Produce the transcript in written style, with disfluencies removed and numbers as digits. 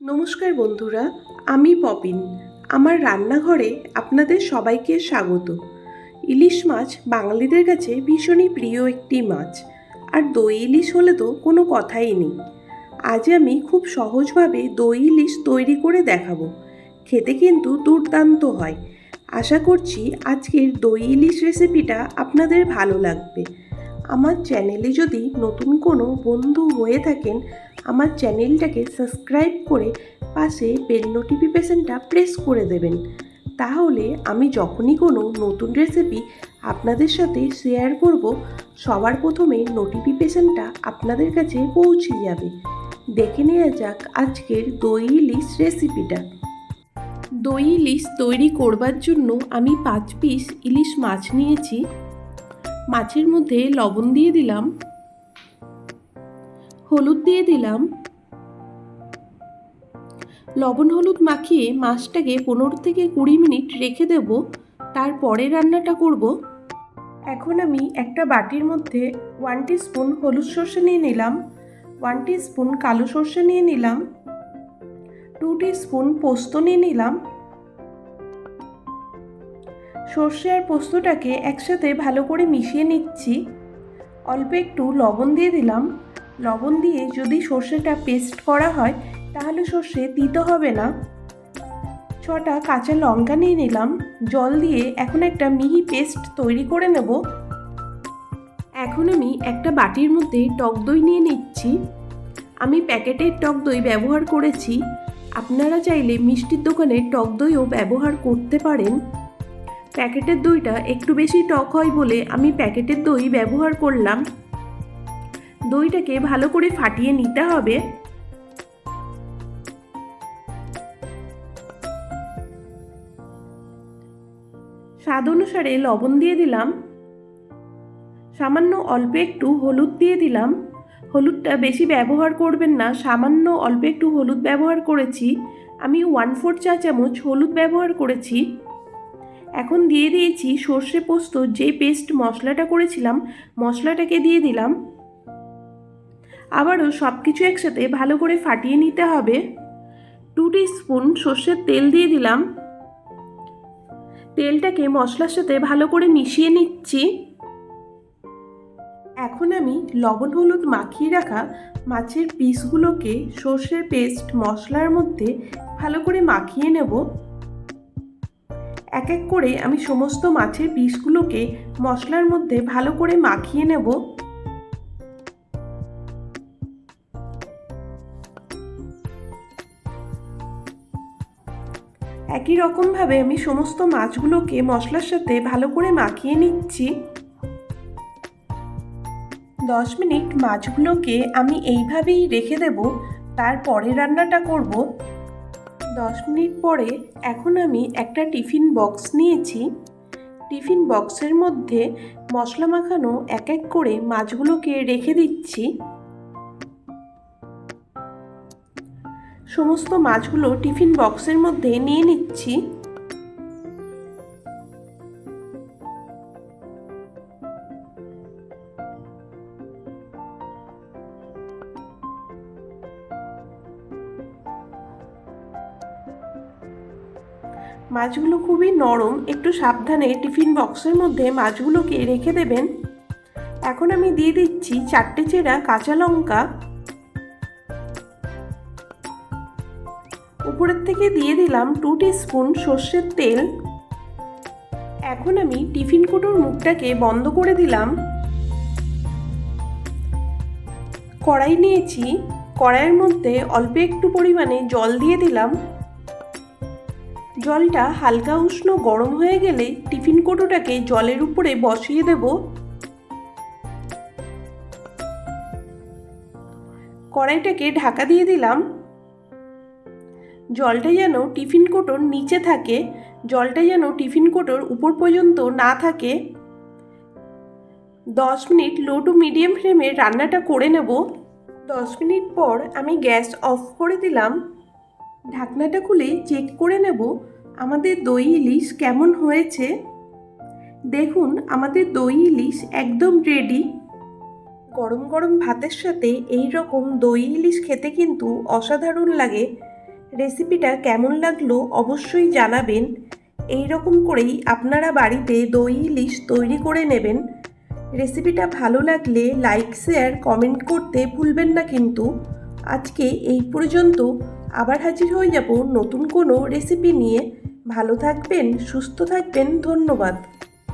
নমস্কার বন্ধুরা, আমি পপিন। আমার রান্নাঘরে আপনাদের সবাইকে স্বাগত। ইলিশ মাছ বাঙালিদের কাছে ভীষণই প্রিয় একটি মাছ, আর দই ইলিশ হলে তো কোনো কথাই নেই। আজ আমি খুব সহজভাবে দই ইলিশ তৈরি করে দেখাবো। খেতে কিন্তু দুর্দান্ত হয়। আশা করছি আজকের দই ইলিশ রেসিপিটা আপনাদের ভালো লাগবে। আমার চ্যানেলে যদি নতুন কোনো বন্ধু হয়ে থাকেন, আমার চ্যানেলটাকে সাবস্ক্রাইব করে পাশে বেল নোটিফিকেশনটা প্রেস করে দেবেন। তাহলে আমি যখনই কোনো নতুন রেসিপি আপনাদের সাথে শেয়ার করব, সবার প্রথমে নোটিফিকেশনটা আপনাদের কাছে পৌঁছে যাবে। দেখে নেওয়া যাক আজকের দই ইলিশ রেসিপিটা। দই ইলিশ তৈরি করবার জন্য আমি 5 পিস ইলিশ মাছ নিয়েছি। মাছের মধ্যে লবণ দিয়ে দিলাম, হলুদ দিয়ে দিলাম। লবণ হলুদ মাখিয়ে মাছটাকে 15 থেকে 20 মিনিট রেখে দেব, তারপরে রান্নাটা করব। এখন আমি একটা বাটির মধ্যে 1 টিস্পুন হলুদ সর্ষে নিয়ে নিলাম, 1 টিস্পুন কালো সর্ষে নিয়ে নিলাম, 2 টিস্পুন পোস্ত নিয়ে নিলাম। সর্ষে আর পোস্তটাকে একসাথে ভালো করে মিশিয়ে নিচ্ছি। অল্প একটু লবণ দিয়ে দিলাম। লবণ দিয়ে যদি সর্ষেটা পেস্ট করা হয় তাহলে সর্ষে দিতে হবে না। 6টা কাঁচা লঙ্কা নিয়ে নিলাম। জল দিয়ে এখন একটা মিহি পেস্ট তৈরি করে নেব। এখন আমি একটা বাটির মধ্যে টক দই নিয়ে নিচ্ছি। আমি প্যাকেটের টক দই ব্যবহার করেছি, আপনারা চাইলে মিষ্টির দোকানের টক দইও ব্যবহার করতে পারেন। প্যাকেটের দইটা একটু বেশি টক হয় বলে আমি প্যাকেটের দই ব্যবহার করলাম। দইটাকে ভালো করে ফাটিয়ে নিতে হবে। স্বাদ অনুসারে লবণ দিয়ে দিলাম, সামান্য অল্প একটু হলুদ দিয়ে দিলাম। হলুদটা বেশি ব্যবহার করবেন না, সামান্য অল্প একটু হলুদ ব্যবহার করেছি। আমি 1/4 চা চামচ হলুদ ব্যবহার করেছি। এখন দিয়ে দিয়েছি সর্ষে পোস্ত যে পেস্ট মশলাটা করেছিলাম, মশলাটাকে দিয়ে দিলাম। আবারও সব কিছু একসাথে ভালো করে ফাটিয়ে নিতে হবে। 2 টিস্পুন সর্ষের তেল দিয়ে দিলাম। তেলটাকে মশলার সাথে ভালো করে মিশিয়ে নিচ্ছি। এখন আমি লবণ হলুদ মাখিয়ে রাখা মাছের পিসগুলোকে সর্ষের পেস্ট মশলার মধ্যে ভালো করে মাখিয়ে নেব। এক এক করে আমি সমস্ত মাছের পিসগুলোকে মশলার মধ্যে ভালো করে মাখিয়ে নেব। একই রকমভাবে আমি সমস্ত মাছগুলোকে মশলার সাথে ভালো করে মাখিয়ে নিচ্ছি। 10 মিনিট মাছগুলোকে আমি এইভাবেই রেখে দেব, তারপরে রান্নাটা করব। 10 মিনিট পরে এখন আমি একটা টিফিন বক্স নিয়েছি। টিফিন বক্সের মধ্যে মশলা মাখানো এক এক করে মাছগুলোকে রেখে দিচ্ছি। সমস্ত মাছগুলো টিফিন বক্সের মধ্যে নিয়ে নিচ্ছি। মাছগুলো খুবই নরম, একটু সাবধানে টিফিন বক্সের মধ্যে মাছগুলোকে রেখে দেবেন। এখন আমি দিয়ে দিচ্ছি 4টে চেরা কাঁচা লঙ্কা। উপরের থেকে দিয়ে দিলাম 2 টিস্পুন সর্ষের তেল। এখন আমি টিফিন কৌটোর মুখটাকে বন্ধ করে দিলাম। কড়াই নিয়েছি, কড়াইয়ের মধ্যে অল্প একটু পরিমাণে জল দিয়ে দিলাম। জলটা হালকা উষ্ণ গরম হয়ে গেলে টিফিন কৌটোটাকে জলের উপরে বসিয়ে দেব। কড়াইটাকে ঢাকা দিয়ে দিলাম। জলটা যেন টিফিন কৌটোর নিচে থাকে, জলটা যেন টিফিন কৌটোর উপর পর্যন্ত না থাকে। 10 মিনিট লো টু মিডিয়াম ফ্লেমে রান্নাটা করে নেব। 10 মিনিট পর আমি গ্যাস অফ করে দিলাম। ঢাকনাটা খুলে চেক করে নেব আমাদের দই ইলিশ কেমন হয়েছে। দেখুন আমাদের দই ইলিশ একদম রেডি। গরম গরম ভাতের সাথে এই রকম দই ইলিশ খেতে কিন্তু অসাধারণ লাগে। রেসিপিটা কেমন লাগলো অবশ্যই জানাবেন। এই রকম করেই আপনারা বাড়িতে দই ইলিশ তৈরি করে নেবেন। রেসিপিটা ভালো লাগলে লাইক শেয়ার কমেন্ট করতে ভুলবেন না কিন্তু। আজকে এই পর্যন্ত, আবার হাজির হয়ে যাব নতুন কোনো রেসিপি নিয়ে। ভালো থাকবেন, সুস্থ থাকবেন, ধন্যবাদ।